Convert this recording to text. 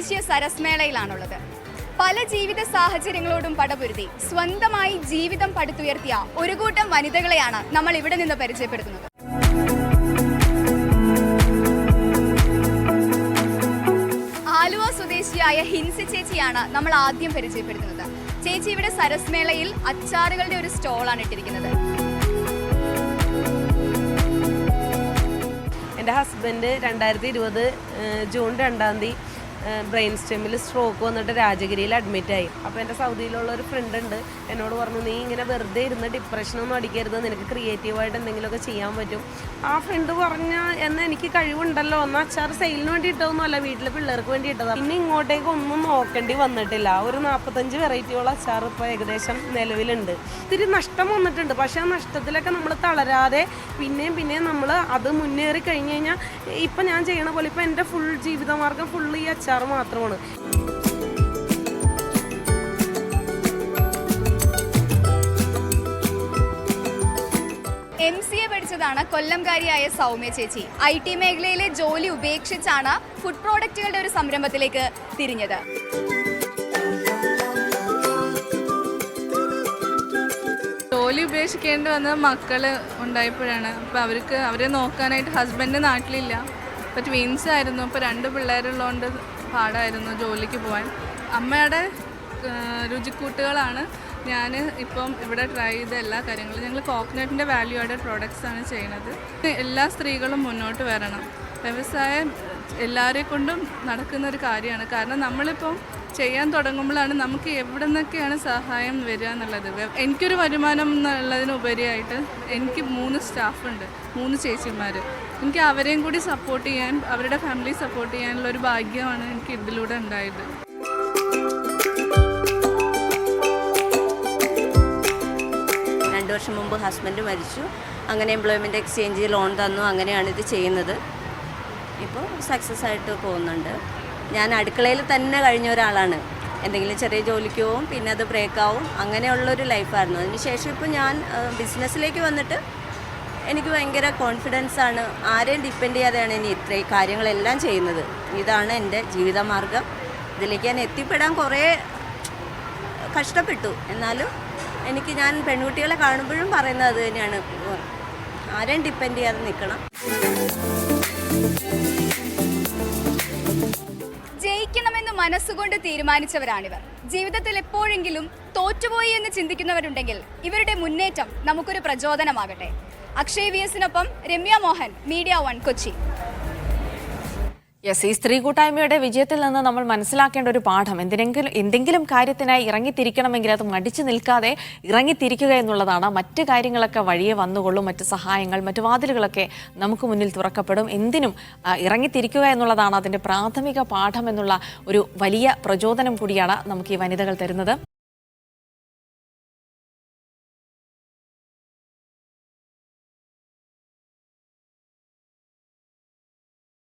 ദേശീയ സരസ് മേളയിലാണുള്ളത്. പല ജീവിത സാഹചര്യങ്ങളോടും പടപൊരുതി സ്വന്തമായി ജീവിതം പടുത്തുയർത്തിയ ഒരു കൂട്ടം വനിതകളെയാണ് നമ്മൾ ഇവിടെ നിന്ന് പരിചയപ്പെടുത്തുന്നത്. ആലുവ സ്വദേശിയായ ഹിൻസി ചേച്ചിയാണ് നമ്മൾ ആദ്യം പരിചയപ്പെടുത്തുന്നത്. ചേച്ചി ഇവിടെ സരസ് മേളയിൽ അച്ചാറുകളുടെ ഒരു സ്റ്റോളാണ് ഇട്ടിരിക്കുന്നത്. എൻ്റെ ഹസ്ബൻഡ് 2020 ജൂൺ 2-ാം തീയതി ബ്രെയിൻ സ്റ്റെമ്മിൽ സ്ട്രോക്ക് വന്നിട്ട് രാജഗിരിയിൽ അഡ്മിറ്റായി. അപ്പോൾ എൻ്റെ സൗദിയിലുള്ള ഒരു ഫ്രണ്ട് ഉണ്ട്, എന്നോട് പറഞ്ഞു നീ ഇങ്ങനെ വെറുതെ ഇരുന്ന് ഡിപ്രഷനൊന്നും അടിക്കരുത്, നിനക്ക് ക്രിയേറ്റീവായിട്ട് എന്തെങ്കിലുമൊക്കെ ചെയ്യാൻ പറ്റും. ആ ഫ്രണ്ട് പറഞ്ഞ എന്നാൽ എനിക്ക് കഴിവുണ്ടല്ലോ, ഒന്ന് അച്ചാർ സെയിലിന് വേണ്ടി ഇട്ടതൊന്നുമല്ല, വീട്ടിൽ പിള്ളേർക്ക് വേണ്ടി ഇട്ടതാണ്. പിന്നെ ഇങ്ങോട്ടേക്ക് ഒന്നും നോക്കേണ്ടി വന്നിട്ടില്ല. ഒരു 45 വെറൈറ്റിയോളം അച്ചാർ ഇപ്പോൾ ഏകദേശം നിലവിലുണ്ട്. ഇത്തിരി നഷ്ടം വന്നിട്ടുണ്ട്, പക്ഷേ ആ നഷ്ടത്തിലൊക്കെ നമ്മൾ തളരാതെ പിന്നെയും നമ്മൾ അത് മുന്നേറി കഴിഞ്ഞ് കഴിഞ്ഞാൽ ഇപ്പം ഞാൻ ചെയ്യണ പോലെ ഇപ്പം എൻ്റെ ഫുൾ ജീവിതമാർഗം ഫുള്ള് ഈ അച്ചാർ മാത്രമാണ്. MCA പഠിച്ചതാണ് കൊല്ലംകാരിയായ സൗമ്യ ചേച്ചി. IT മേഖലയിലെ ജോലി ഉപേക്ഷിച്ചാണ് ഫുഡ് പ്രോഡക്റ്റുകളുടെ ഒരു സംരംഭത്തിലേക്ക് തിരിഞ്ഞത്. ജോലി ഉപേക്ഷിക്കേണ്ടി വന്ന മക്കൾ ഉണ്ടായപ്പോഴാണ്. അപ്പോൾ അവരെ നോക്കാനായിട്ട് ഹസ്ബൻഡ് നാട്ടിലില്ല. ഇപ്പോൾ ട്വിൻസ് ആയിരുന്നു. ഇപ്പോൾ 2 പിള്ളേരുള്ളതുകൊണ്ട് പാടായിരുന്നു ജോലിക്ക് പോകാൻ. അമ്മയുടെ രുചിക്കൂട്ടുകളാണ് ഞാൻ ഇപ്പം ഇവിടെ ട്രൈ ചെയ്ത എല്ലാ കാര്യങ്ങളും. ഞങ്ങൾ കോക്കനട്ടിൻ്റെ വാല്യൂ ആഡഡ് പ്രോഡക്റ്റ്സ് ആണ് ചെയ്യുന്നത്. എല്ലാ സ്ത്രീകളും മുന്നോട്ട് വരണം. വ്യവസായം എല്ലാവരെ കൊണ്ടും നടക്കുന്ന ഒരു കാര്യമാണ്. കാരണം നമ്മളിപ്പം ചെയ്യാൻ തുടങ്ങുമ്പോഴാണ് നമുക്ക് എവിടെ നിന്നൊക്കെയാണ് സഹായം വരിക എന്നുള്ളത്. എനിക്കൊരു വരുമാനം എന്നുള്ളതിനുപരിയായിട്ട് എനിക്ക് 3 സ്റ്റാഫുണ്ട്, 3 ചേച്ചിമാർ. എനിക്ക് അവരെയും കൂടി സപ്പോർട്ട് ചെയ്യാൻ, അവരുടെ ഫാമിലി സപ്പോർട്ട് ചെയ്യാനുള്ള ഒരു ഭാഗ്യമാണ് എനിക്ക് ഇതിലൂടെ ഉണ്ടായത്. വർഷം മുമ്പ് ഹസ്ബൻഡ് മരിച്ചു. അങ്ങനെ എംപ്ലോയ്മെൻറ്റ് എക്സ്ചേഞ്ച് ലോൺ തന്നു. അങ്ങനെയാണ് ഇത് ചെയ്യുന്നത്. ഇപ്പോൾ സക്സസ് ആയിട്ട് പോകുന്നുണ്ട്. ഞാൻ അടുക്കളയിൽ തന്നെ കഴിഞ്ഞ ഒരാളാണ്. എന്തെങ്കിലും ചെറിയ ജോലിക്ക് പോവും, പിന്നെ അത് ബ്രേക്കാവും, അങ്ങനെയുള്ളൊരു ലൈഫായിരുന്നു. അതിനുശേഷം ഇപ്പോൾ ഞാൻ ബിസിനസ്സിലേക്ക് വന്നിട്ട് എനിക്ക് ഭയങ്കര കോൺഫിഡൻസാണ്. ആരെയും ഡിപ്പെൻഡ് ചെയ്യാതെയാണ് ഇനി ഇത്രയും കാര്യങ്ങളെല്ലാം ചെയ്യുന്നത്. ഇതാണ് എൻ്റെ ജീവിതമാർഗം. ഇതിലേക്ക് ഞാൻ എത്തിപ്പെടാൻ കുറേ കഷ്ടപ്പെട്ടു. എന്നാലും ഞാൻ പെൺകുട്ടികളെ കാണുമ്പോഴും പറയുന്നത് അത് തന്നെയാണ്, ആരെയും ഡിപ്പെൻഡ് ചെയ്യാതെ നിൽക്കണം. ജയിക്കണമെന്ന് മനസ്സുകൊണ്ട് തീരുമാനിച്ചവരാണിവർ. ജീവിതത്തിൽ എപ്പോഴെങ്കിലും തോറ്റുപോയി എന്ന് ചിന്തിക്കുന്നവരുണ്ടെങ്കിൽ ഇവരുടെ മുന്നേറ്റം നമുക്കൊരു പ്രചോദനമാകട്ടെ. അക്ഷയ് VS-നൊപ്പം രമ്യ മോഹൻ, മീഡിയ 1 കൊച്ചി. യെസ്, ഈ സ്ത്രീ കൂട്ടായ്മയുടെ വിജയത്തിൽ നിന്ന് നമ്മൾ മനസ്സിലാക്കേണ്ട ഒരു പാഠം, എന്തെങ്കിലും കാര്യത്തിനായി ഇറങ്ങിത്തിരിക്കണമെങ്കിൽ അത് മടിച്ചു നിൽക്കാതെ ഇറങ്ങിത്തിരിക്കുക എന്നുള്ളതാണ്. മറ്റു കാര്യങ്ങളൊക്കെ വഴിയെ വന്നുകൊള്ളും. മറ്റ് സഹായങ്ങൾ, മറ്റു വാതിലുകളൊക്കെ നമുക്ക് മുന്നിൽ തുറക്കപ്പെടും. എന്തിനും ഇറങ്ങിത്തിരിക്കുക എന്നുള്ളതാണ് അതിൻ്റെ പ്രാഥമിക പാഠം എന്നുള്ള ഒരു വലിയ പ്രചോദനം കൂടിയാണ് നമുക്ക് ഈ വനിതകൾ തരുന്നത്.